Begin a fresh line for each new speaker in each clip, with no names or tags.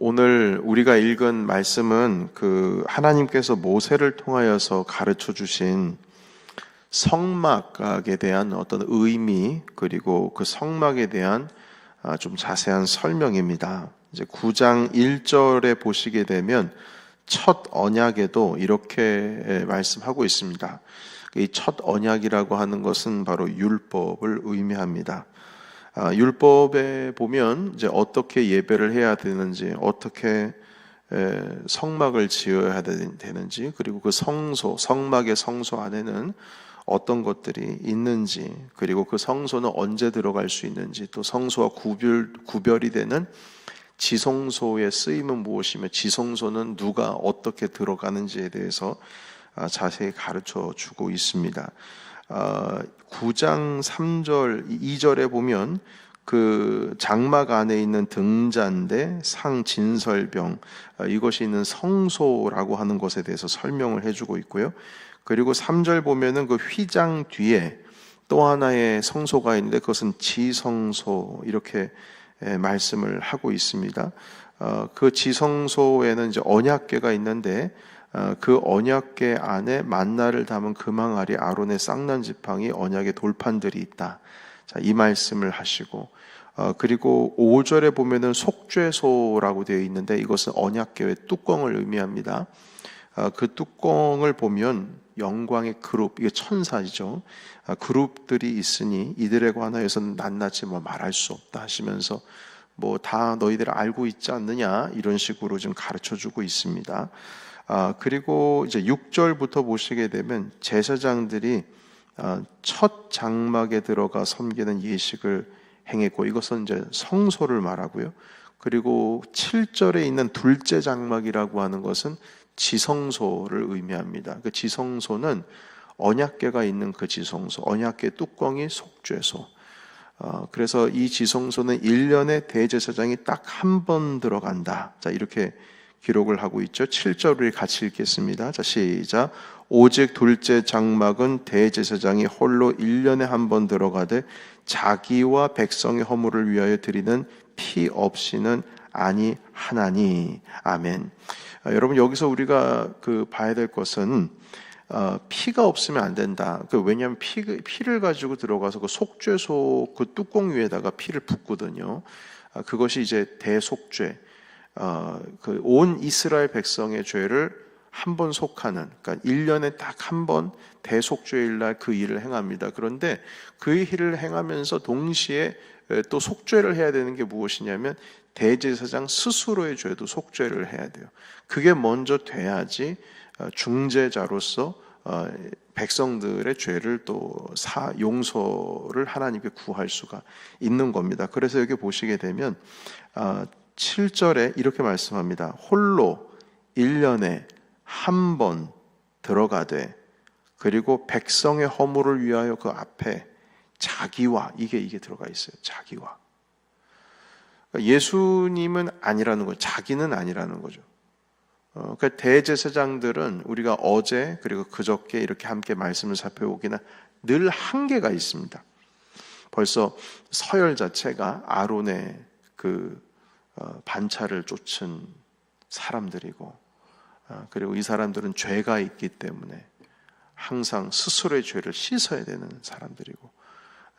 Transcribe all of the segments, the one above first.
오늘 우리가 읽은 말씀은 하나님께서 모세를 통하여서 가르쳐 주신 성막에 대한 어떤 의미, 그리고 그 성막에 대한 좀 자세한 설명입니다. 이제 9장 1절에 보시게 되면 첫 언약에도 이렇게 말씀하고 있습니다. 이 첫 언약이라고 하는 것은 바로 율법을 의미합니다. 율법에 보면 이제 어떻게 예배를 해야 되는지, 어떻게 성막을 지어야 되는지, 그리고 그 성막의 성소 안에는 어떤 것들이 있는지, 그리고 그 성소는 언제 들어갈 수 있는지, 또 성소와 구별이 되는 지성소의 쓰임은 무엇이며 지성소는 누가 어떻게 들어가는지에 대해서 자세히 가르쳐 주고 있습니다. 9장 3절, 2절에 보면 그 장막 안에 있는 등잔대, 상진설병, 이것이 있는 성소라고 하는 것에 대해서 설명을 해주고 있고요. 그리고 3절 보면은 그 휘장 뒤에 또 하나의 성소가 있는데 그것은 지성소, 이렇게 말씀을 하고 있습니다. 그 지성소에는 이제 언약궤가 있는데 그 언약궤 안에 만나를 담은 금항아리 아론의 쌍난 지팡이, 언약의 돌판들이 있다. 자, 이 말씀을 하시고, 그리고 5절에 보면은 속죄소라고 되어 있는데 이것은 언약궤의 뚜껑을 의미합니다. 그 뚜껑을 보면 영광의 그룹, 이게 천사이죠. 그룹들이 있으니 이들에 관하여서는 낱낱이 말할 수 없다 하시면서 다 너희들 알고 있지 않느냐, 이런 식으로 좀 가르쳐 주고 있습니다. 그리고 이제 6절부터 보시게 되면 제사장들이 첫 장막에 들어가 섬기는 예식을 행했고, 이것은 이제 성소를 말하고요. 그리고 7절에 있는 둘째 장막이라고 하는 것은 지성소를 의미합니다. 그 지성소는 언약궤가 있는 그 지성소, 언약궤 뚜껑이 속죄소. 그래서 이 지성소는 1년에 대제사장이 딱 한 번 들어간다. 자, 이렇게 기록을 하고 있죠. 7절을 같이 읽겠습니다. 자, 시작. 오직 둘째 장막은 대제사장이 홀로 1년에 한 번 들어가되 자기와 백성의 허물을 위하여 드리는 피 없이는 아니하나니. 아멘. 여러분, 여기서 우리가 봐야 될 것은 피가 없으면 안 된다. 왜냐하면 피를 가지고 들어가서 그 속죄소 그 뚜껑 위에다가 피를 붓거든요. 그것이 이제 대속죄. 온 이스라엘 백성의 죄를 한 번 속하는, 그러니까 1년에 딱 한 번 대속죄일 날 그 일을 행합니다. 그런데 그 일을 행하면서 동시에 또 속죄를 해야 되는 게 무엇이냐면 대제사장 스스로의 죄도 속죄를 해야 돼요. 그게 먼저 돼야지 중재자로서 백성들의 죄를 또 용서를 하나님께 구할 수가 있는 겁니다. 그래서 여기 보시게 되면 7절에 이렇게 말씀합니다. 홀로 1년에 한 번 들어가되, 그리고 백성의 허물을 위하여 그 앞에 자기와, 이게 들어가 있어요. 자기와. 그러니까 예수님은 아니라는 거죠. 자기는 아니라는 거죠. 그러니까 대제사장들은 우리가 어제 그리고 그저께 이렇게 함께 말씀을 살펴보기는 늘 한계가 있습니다. 벌써 서열 자체가 아론의 반차를 쫓은 사람들이고, 그리고 이 사람들은 죄가 있기 때문에 항상 스스로의 죄를 씻어야 되는 사람들이고,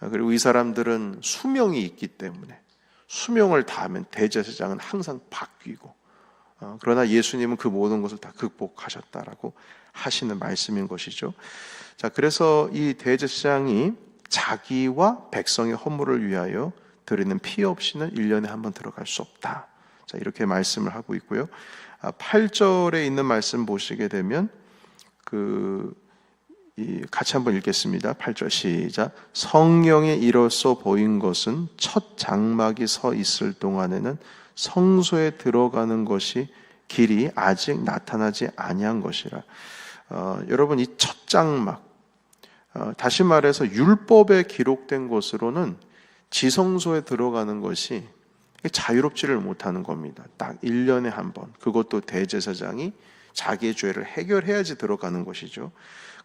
그리고 이 사람들은 수명이 있기 때문에 수명을 다하면 대제사장은 항상 바뀌고, 그러나 예수님은 그 모든 것을 다 극복하셨다라고 하시는 말씀인 것이죠. 자, 그래서 이 대제사장이 자기와 백성의 허물을 위하여 드리는 피 없이는 1년에 한 번 들어갈 수 없다. 자, 이렇게 말씀을 하고 있고요. 8절에 있는 말씀 보시게 되면 같이 한번 읽겠습니다. 8절 시작. 성령에 이로써 보인 것은 첫 장막이 서 있을 동안에는 성소에 들어가는 것이 길이 아직 나타나지 아니한 것이라. 여러분, 이 첫 장막, 다시 말해서 율법에 기록된 것으로는 지성소에 들어가는 것이 자유롭지를 못하는 겁니다. 딱 1년에 한 번, 그것도 대제사장이 자기의 죄를 해결해야지 들어가는 것이죠.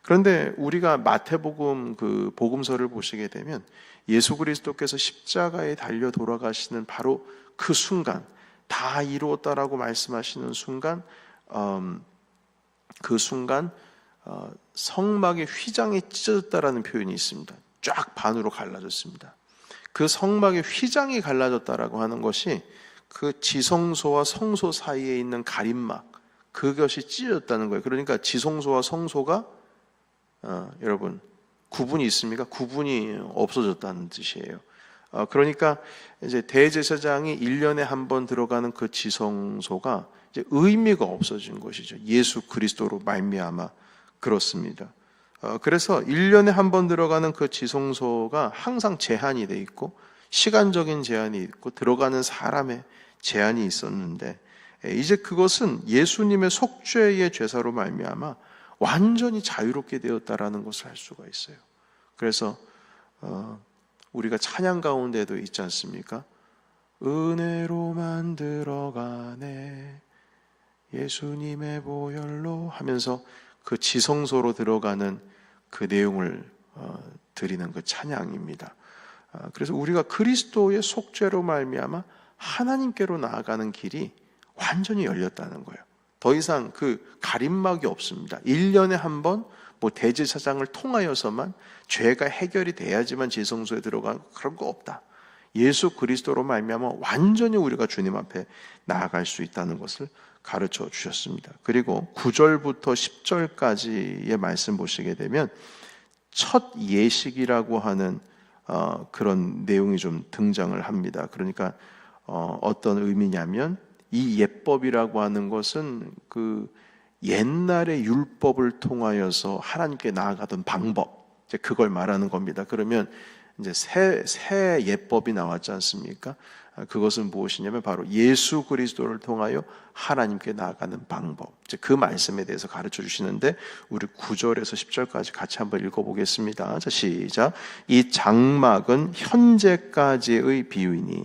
그런데 우리가 마태복음 복음서를 보시게 되면 예수 그리스도께서 십자가에 달려 돌아가시는 바로 그 순간, 다 이루었다라고 말씀하시는 순간 그 순간 성막의 휘장이 찢어졌다라는 표현이 있습니다. 쫙 반으로 갈라졌습니다. 그 성막의 휘장이 갈라졌다라고 하는 것이 그 지성소와 성소 사이에 있는 가림막, 그것이 찢어졌다는 거예요. 그러니까 지성소와 성소가 여러분 구분이 있습니까? 구분이 없어졌다는 뜻이에요. 그러니까 이제 대제사장이 1년에 한 번 들어가는 그 지성소가 이제 의미가 없어진 것이죠. 예수 그리스도로 말미암아 그렇습니다. 그래서 1년에 한 번 들어가는 그 지성소가 항상 제한이 돼 있고 시간적인 제한이 있고 들어가는 사람의 제한이 있었는데 이제 그것은 예수님의 속죄의 제사로 말미암아 완전히 자유롭게 되었다라는 것을 알 수가 있어요. 그래서 우리가 찬양 가운데도 있지 않습니까? 은혜로만 들어가네 예수님의 보혈로 하면서 그 지성소로 들어가는 그 내용을 드리는 그 찬양입니다. 그래서 우리가 그리스도의 속죄로 말미암아 하나님께로 나아가는 길이 완전히 열렸다는 거예요. 더 이상 그 가림막이 없습니다. 1년에 한 번 뭐 대제사장을 통하여서만 죄가 해결이 돼야지만 지성소에 들어가는 그런 거 없다. 예수 그리스도로 말미암아 완전히 우리가 주님 앞에 나아갈 수 있다는 것을 가르쳐 주셨습니다. 그리고 9절부터 10절까지의 말씀 보시게 되면 첫 예식이라고 하는 그런 내용이 좀 등장을 합니다. 그러니까 어떤 의미냐면 이 예법이라고 하는 것은 그 옛날의 율법을 통하여서 하나님께 나아가던 방법, 이제 그걸 말하는 겁니다. 그러면 이제 새 예법이 나왔지 않습니까? 그것은 무엇이냐면 바로 예수 그리스도를 통하여 하나님께 나아가는 방법. 이제 그 말씀에 대해서 가르쳐 주시는데 우리 9절에서 10절까지 같이 한번 읽어보겠습니다. 자, 시작. 이 장막은 현재까지의 비유이니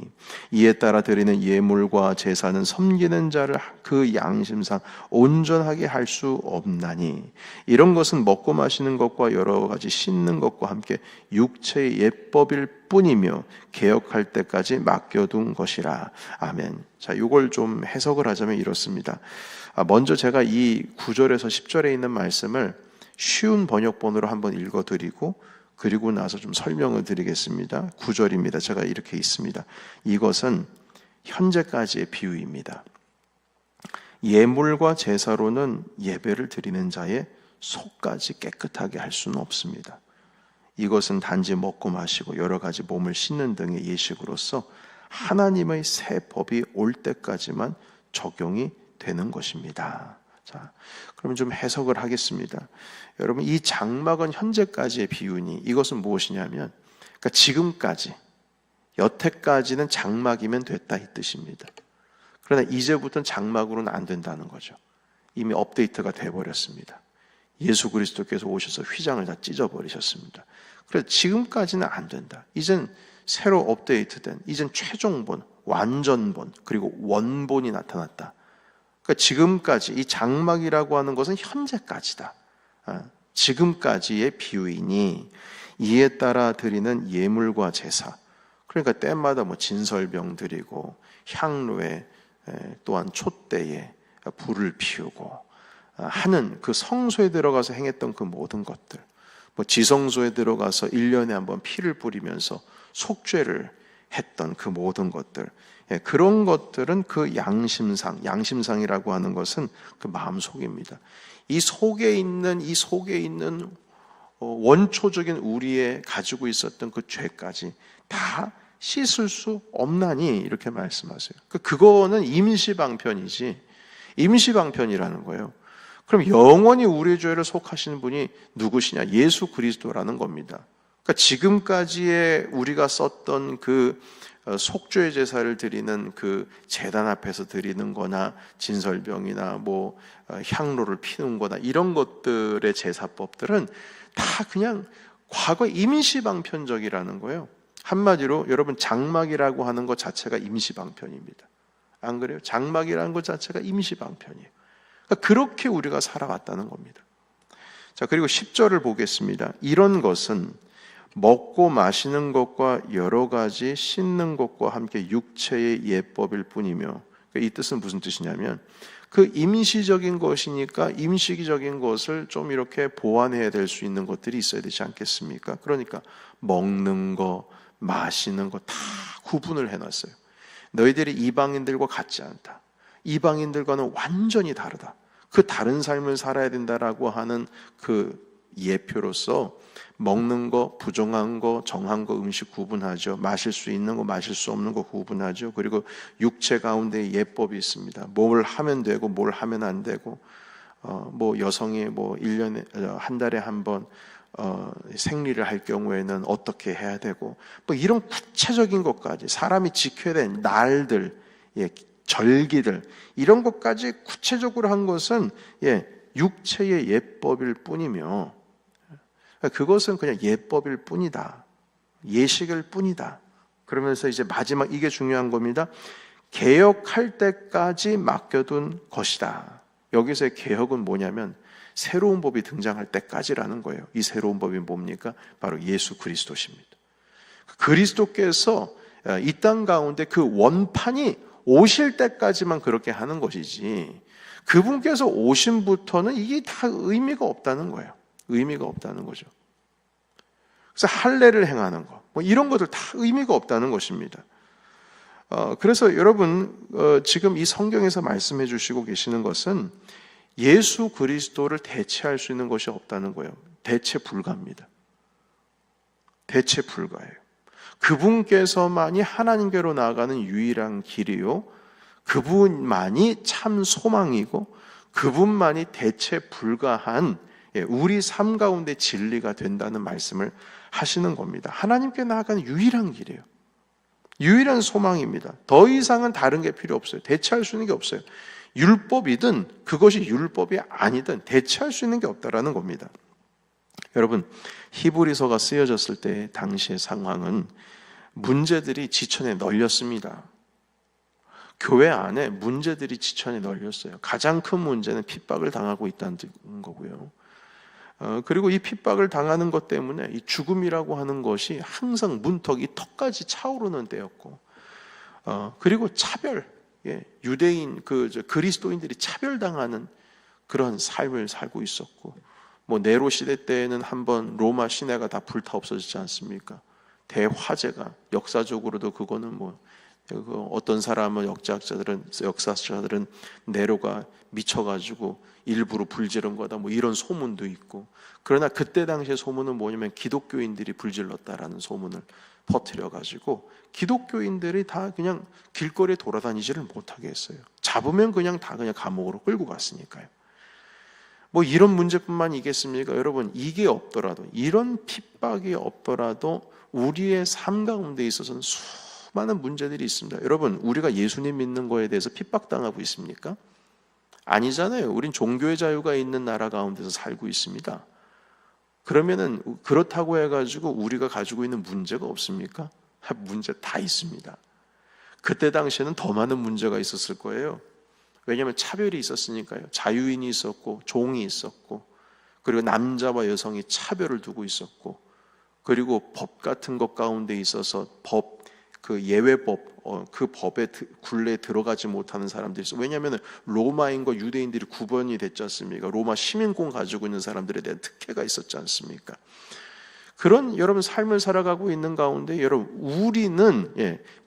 이에 따라 드리는 예물과 제사는 섬기는 자를 그 양심상 온전하게 할 수 없나니 이런 것은 먹고 마시는 것과 여러 가지 씻는 것과 함께 육체의 예법일 뿐이며 개혁할 때까지 맡겨둔 것이라. 아멘. 자, 이걸 좀 해석을 하자면 이렇습니다. 먼저 제가 이 9절에서 10절에 있는 말씀을 쉬운 번역본으로 한번 읽어드리고 그리고 나서 좀 설명을 드리겠습니다. 9절입니다. 제가 이렇게 있습니다. 이것은 현재까지의 비유입니다. 예물과 제사로는 예배를 드리는 자의 속까지 깨끗하게 할 수는 없습니다. 이것은 단지 먹고 마시고 여러 가지 몸을 씻는 등의 예식으로서 하나님의 새 법이 올 때까지만 적용이 되는 것입니다. 자, 그러면 좀 해석을 하겠습니다. 여러분, 이 장막은 현재까지의 비유니 이것은 무엇이냐면, 그러니까 지금까지, 여태까지는 장막이면 됐다 이 뜻입니다. 그러나 이제부터는 장막으로는 안 된다는 거죠. 이미 업데이트가 돼버렸습니다. 예수 그리스도께서 오셔서 휘장을 다 찢어버리셨습니다. 그래서 지금까지는 안 된다. 이젠 새로 업데이트된, 이젠 최종본, 완전본, 그리고 원본이 나타났다. 그러니까 지금까지 이 장막이라고 하는 것은 현재까지다. 지금까지의 비유이니 이에 따라 드리는 예물과 제사. 그러니까 때마다 뭐 진설병 드리고 향로에 또한 촛대에 불을 피우고 하는 그 성소에 들어가서 행했던 그 모든 것들, 뭐 지성소에 들어가서 1년에 한번 피를 뿌리면서 속죄를 했던 그 모든 것들, 그런 것들은 그 양심상이라고 하는 것은 그 마음속입니다. 이 속에 있는 원초적인 우리의 가지고 있었던 그 죄까지 다 씻을 수 없나니 이렇게 말씀하세요. 그거는 임시방편이지, 임시방편이라는 거예요. 그럼 영원히 우리의 죄를 속하시는 분이 누구시냐? 예수 그리스도라는 겁니다. 그러니까 지금까지의 우리가 썼던 그 속죄 제사를 드리는 그 제단 앞에서 드리는 거나 진설병이나 뭐 향로를 피우는 거나 이런 것들의 제사법들은 다 그냥 과거 임시방편적이라는 거예요. 한마디로 여러분, 장막이라고 하는 것 자체가 임시방편입니다. 안 그래요? 장막이라는 것 자체가 임시방편이에요. 그러니까 그렇게 우리가 살아왔다는 겁니다. 자, 그리고 10절을 보겠습니다. 이런 것은 먹고 마시는 것과 여러 가지 씻는 것과 함께 육체의 예법일 뿐이며 이 뜻은 무슨 뜻이냐면 그 임시적인 것이니까 임시적인 것을 좀 이렇게 보완해야 될 수 있는 것들이 있어야 되지 않겠습니까? 그러니까 먹는 거, 마시는 거 다 구분을 해놨어요. 너희들이 이방인들과 같지 않다. 이방인들과는 완전히 다르다. 그 다른 삶을 살아야 된다라고 하는 그 예표로서 먹는 거, 부정한 거, 정한 거 음식 구분하죠. 마실 수 있는 거, 마실 수 없는 거 구분하죠. 그리고 육체 가운데 예법이 있습니다. 뭘 하면 되고 뭘 하면 안 되고, 뭐 여성이 뭐 1년에 한 달에 한 번 생리를 할 경우에는 어떻게 해야 되고, 뭐 이런 구체적인 것까지 사람이 지켜야 되는 날들, 절기들 이런 것까지 구체적으로 한 것은 육체의 예법일 뿐이며 그것은 그냥 예법일 뿐이다. 예식일 뿐이다. 그러면서 이제 마지막 이게 중요한 겁니다. 개혁할 때까지 맡겨둔 것이다. 여기서의 개혁은 뭐냐면 새로운 법이 등장할 때까지라는 거예요. 이 새로운 법이 뭡니까? 바로 예수 그리스도십니다. 그리스도께서 이 땅 가운데 그 원판이 오실 때까지만 그렇게 하는 것이지 그분께서 오심부터는 이게 다 의미가 없다는 거예요. 의미가 없다는 거죠. 그래서 할례를 행하는 것, 뭐 이런 것들 다 의미가 없다는 것입니다. 그래서 여러분 지금 이 성경에서 말씀해 주시고 계시는 것은 예수 그리스도를 대체할 수 있는 것이 없다는 거예요. 대체 불가입니다. 대체 불가예요. 그분께서만이 하나님께로 나아가는 유일한 길이요, 그분만이 참 소망이고 그분만이 대체 불가한 우리 삶 가운데 진리가 된다는 말씀을 하시는 겁니다. 하나님께 나아가는 유일한 길이에요. 유일한 소망입니다. 더 이상은 다른 게 필요 없어요. 대체할 수 있는 게 없어요. 율법이든 그것이 율법이 아니든 대체할 수 있는 게 없다라는 겁니다. 여러분, 히브리서가 쓰여졌을 때 당시의 상황은 문제들이 지천에 널렸습니다. 교회 안에 문제들이 지천에 널렸어요. 가장 큰 문제는 핍박을 당하고 있다는 거고요. 그리고 이 핍박을 당하는 것 때문에 이 죽음이라고 하는 것이 항상 문턱, 이 턱까지 차오르는 때였고, 그리고 차별, 유대인, 그리스도인들이 차별당하는 그런 삶을 살고 있었고, 뭐 네로 시대 때에는 한번 로마 시내가 다 불타 없어지지 않습니까? 대화재가 역사적으로도 그거는 뭐 어떤 사람은 역사자들은 네로가 미쳐가지고 일부러 불 지른 거다 뭐 이런 소문도 있고, 그러나 그때 당시의 소문은 뭐냐면 기독교인들이 불질렀다라는 소문을 퍼뜨려가지고 기독교인들이 다 그냥 길거리에 돌아다니지를 못하게 했어요. 잡으면 그냥 다 그냥 감옥으로 끌고 갔으니까요. 뭐 이런 문제뿐만 있겠습니까? 여러분, 이게 없더라도, 이런 핍박이 없더라도 우리의 삶 가운데 있어서는 수많은 문제들이 있습니다. 여러분, 우리가 예수님 믿는 거에 대해서 핍박당하고 있습니까? 아니잖아요. 우린 종교의 자유가 있는 나라 가운데서 살고 있습니다. 그러면은 그렇다고 해가지고 우리가 가지고 있는 문제가 없습니까? 문제 다 있습니다. 그때 당시에는 더 많은 문제가 있었을 거예요. 왜냐하면 차별이 있었으니까요. 자유인이 있었고 종이 있었고, 그리고 남자와 여성이 차별을 두고 있었고, 그리고 법 같은 것 가운데 있어서 그 예외법, 그 법의 굴레에 들어가지 못하는 사람들이 있어요. 왜냐하면 로마인과 유대인들이 구분이 됐지 않습니까? 로마 시민권 가지고 있는 사람들에 대한 특혜가 있었지 않습니까? 그런 여러분 삶을 살아가고 있는 가운데 여러분, 우리는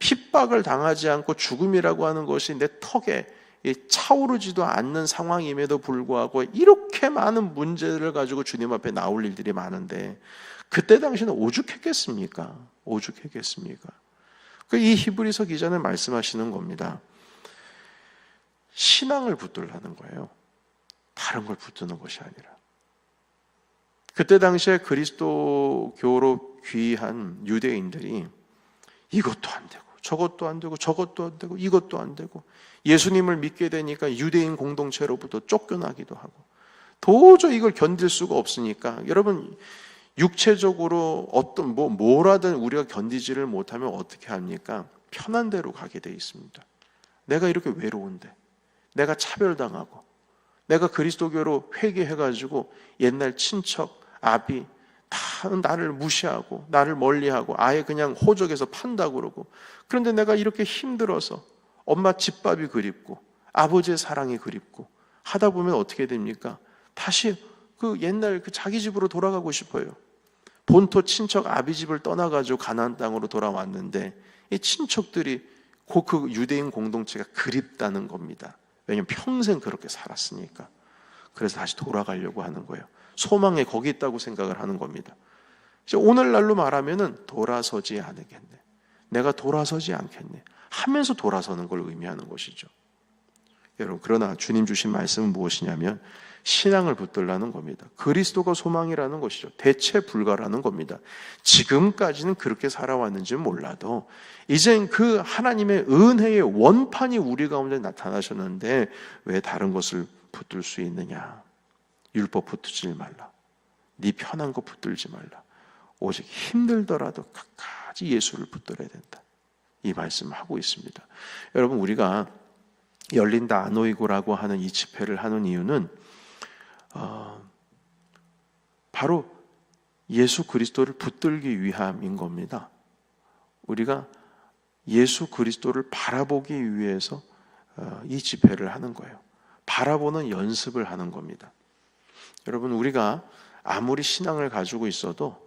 핍박을 당하지 않고 죽음이라고 하는 것이 내 턱에 차오르지도 않는 상황임에도 불구하고 이렇게 많은 문제를 가지고 주님 앞에 나올 일들이 많은데 그때 당시는 오죽했겠습니까? 오죽했겠습니까? 이 히브리서 기자는 말씀하시는 겁니다. 신앙을 붙들라는 거예요. 다른 걸 붙드는 것이 아니라. 그때 당시에 그리스도교로 귀한 유대인들이 이것도 안 되고 저것도 안 되고 저것도 안 되고 이것도 안 되고, 예수님을 믿게 되니까 유대인 공동체로부터 쫓겨나기도 하고, 도저히 이걸 견딜 수가 없으니까 여러분, 육체적으로 어떤 뭐라든 우리가 견디지를 못하면 어떻게 합니까? 편한 대로 가게 돼 있습니다. 내가 이렇게 외로운데, 내가 차별당하고, 내가 그리스도교로 회개해가지고 옛날 친척, 아비 다 나를 무시하고 나를 멀리하고 아예 그냥 호적에서 판다고 그러고, 그런데 내가 이렇게 힘들어서 엄마 집밥이 그립고 아버지의 사랑이 그립고 하다 보면 어떻게 됩니까? 다시 그 옛날 그 자기 집으로 돌아가고 싶어요. 본토 친척 아비 집을 떠나가지고 가나안 땅으로 돌아왔는데 이 친척들이 그 유대인 공동체가 그립다는 겁니다. 왜냐하면 평생 그렇게 살았으니까. 그래서 다시 돌아가려고 하는 거예요. 소망이 거기 있다고 생각을 하는 겁니다. 오늘날로 말하면은 돌아서지 않겠네, 내가 돌아서지 않겠네 하면서 돌아서는 걸 의미하는 것이죠. 여러분, 그러나 주님 주신 말씀은 무엇이냐면 신앙을 붙들라는 겁니다. 그리스도가 소망이라는 것이죠. 대체 불가라는 겁니다. 지금까지는 그렇게 살아왔는지는 몰라도 이젠 그 하나님의 은혜의 원판이 우리 가운데 나타나셨는데 왜 다른 것을 붙들 수 있느냐? 율법 붙들지 말라, 네 편한 거 붙들지 말라, 오직 힘들더라도 끝까지 예수를 붙들어야 된다, 이 말씀을 하고 있습니다. 여러분, 우리가 열린다 아노이고라고 하는 이 집회를 하는 이유는 바로 예수 그리스도를 붙들기 위함인 겁니다. 우리가 예수 그리스도를 바라보기 위해서 이 집회를 하는 거예요. 바라보는 연습을 하는 겁니다. 여러분, 우리가 아무리 신앙을 가지고 있어도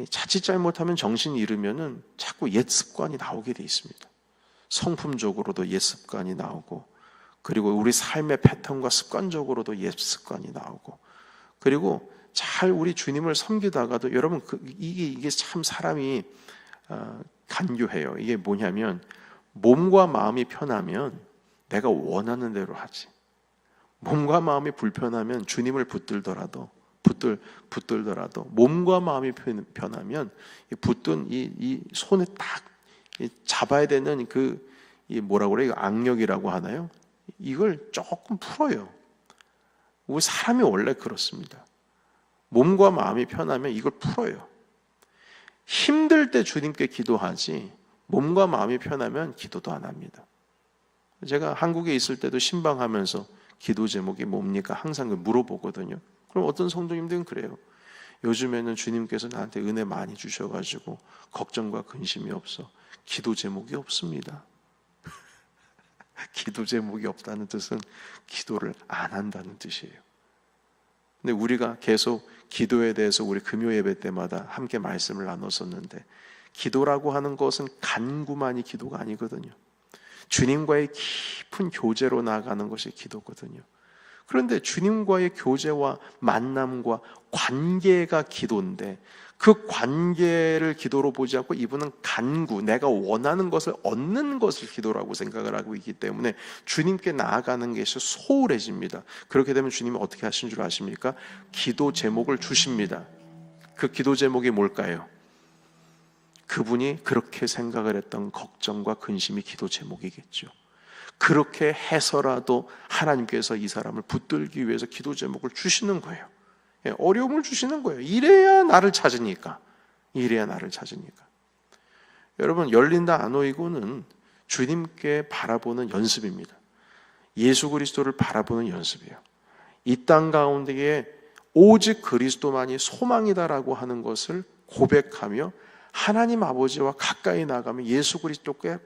자칫 잘못하면 정신 잃으면은 자꾸 옛 습관이 나오게 돼 있습니다. 성품적으로도 옛 습관이 나오고, 그리고 우리 삶의 패턴과 습관적으로도 옛 습관이 나오고, 그리고 잘 우리 주님을 섬기다가도 여러분 이게 참 사람이 간교해요. 이게 뭐냐면 몸과 마음이 편하면 내가 원하는 대로 하지, 몸과 마음이 불편하면 주님을 붙들더라도 몸과 마음이 편하면 붙든 이 손에 딱 잡아야 되는 이 뭐라고 그래요? 악력이라고 하나요? 이걸 조금 풀어요. 우리 사람이 원래 그렇습니다. 몸과 마음이 편하면 이걸 풀어요. 힘들 때 주님께 기도하지 몸과 마음이 편하면 기도도 안 합니다. 제가 한국에 있을 때도 신방하면서 기도 제목이 뭡니까? 항상 물어보거든요. 그럼 어떤 성도님들은 그래요. 요즘에는 주님께서 나한테 은혜 많이 주셔가지고 걱정과 근심이 없어. 기도 제목이 없습니다. 기도 제목이 없다는 뜻은 기도를 안 한다는 뜻이에요. 근데 우리가 계속 기도에 대해서 우리 금요 예배 때마다 함께 말씀을 나눴었는데, 기도라고 하는 것은 간구만이 기도가 아니거든요. 주님과의 깊은 교제로 나아가는 것이 기도거든요. 그런데 주님과의 교제와 만남과 관계가 기도인데, 그 관계를 기도로 보지 않고 이분은 간구, 내가 원하는 것을 얻는 것을 기도라고 생각을 하고 있기 때문에 주님께 나아가는 것이 소홀해집니다. 그렇게 되면 주님이 어떻게 하신 줄 아십니까? 기도 제목을 주십니다. 그 기도 제목이 뭘까요? 그분이 그렇게 생각을 했던 걱정과 근심이 기도 제목이겠죠. 그렇게 해서라도 하나님께서 이 사람을 붙들기 위해서 기도 제목을 주시는 거예요. 어려움을 주시는 거예요. 이래야 나를 찾으니까. 여러분, 열린다 아노이고는 주님께 바라보는 연습입니다. 예수 그리스도를 바라보는 연습이에요. 이 땅 가운데에 오직 그리스도만이 소망이다라고 하는 것을 고백하며 하나님 아버지와 가까이 나가며 예수 그리스도께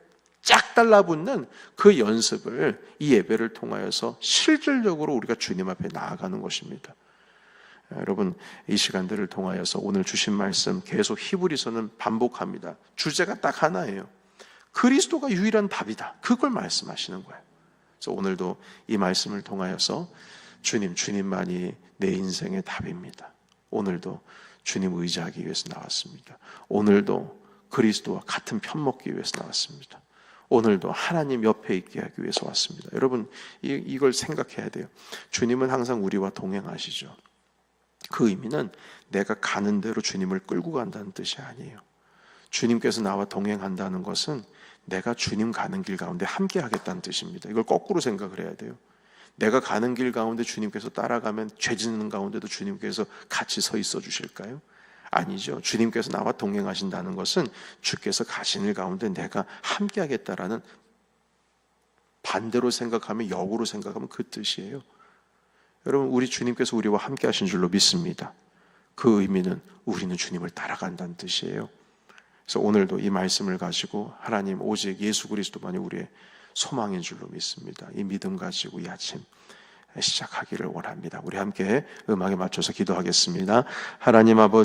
쫙 달라붙는 그 연습을 이 예배를 통하여서 실질적으로 우리가 주님 앞에 나아가는 것입니다. 여러분, 이 시간들을 통하여서 오늘 주신 말씀 계속 히브리서는 반복합니다. 주제가 딱 하나예요. 그리스도가 유일한 답이다. 그걸 말씀하시는 거예요. 그래서 오늘도 이 말씀을 통하여서 주님만이 내 인생의 답입니다. 오늘도 주님 의지하기 위해서 나왔습니다. 오늘도 그리스도와 같은 편 먹기 위해서 나왔습니다. 오늘도 하나님 옆에 있게 하기 위해서 왔습니다. 여러분, 이걸 생각해야 돼요. 주님은 항상 우리와 동행하시죠. 그 의미는 내가 가는 대로 주님을 끌고 간다는 뜻이 아니에요. 주님께서 나와 동행한다는 것은 내가 주님 가는 길 가운데 함께 하겠다는 뜻입니다. 이걸 거꾸로 생각을 해야 돼요. 내가 가는 길 가운데 주님께서 따라가면 죄 짓는 가운데도 주님께서 같이 서 있어 주실까요? 아니죠. 주님께서 나와 동행하신다는 것은 주께서 가시는 길 가운데 내가 함께 하겠다라는, 반대로 생각하면, 역으로 생각하면 그 뜻이에요. 여러분, 우리 주님께서 우리와 함께 하신 줄로 믿습니다. 그 의미는 우리는 주님을 따라간다는 뜻이에요. 그래서 오늘도 이 말씀을 가지고 하나님, 오직 예수 그리스도만이 우리의 소망인 줄로 믿습니다. 이 믿음 가지고 이 아침 시작하기를 원합니다. 우리 함께 음악에 맞춰서 기도하겠습니다. 하나님 아버지,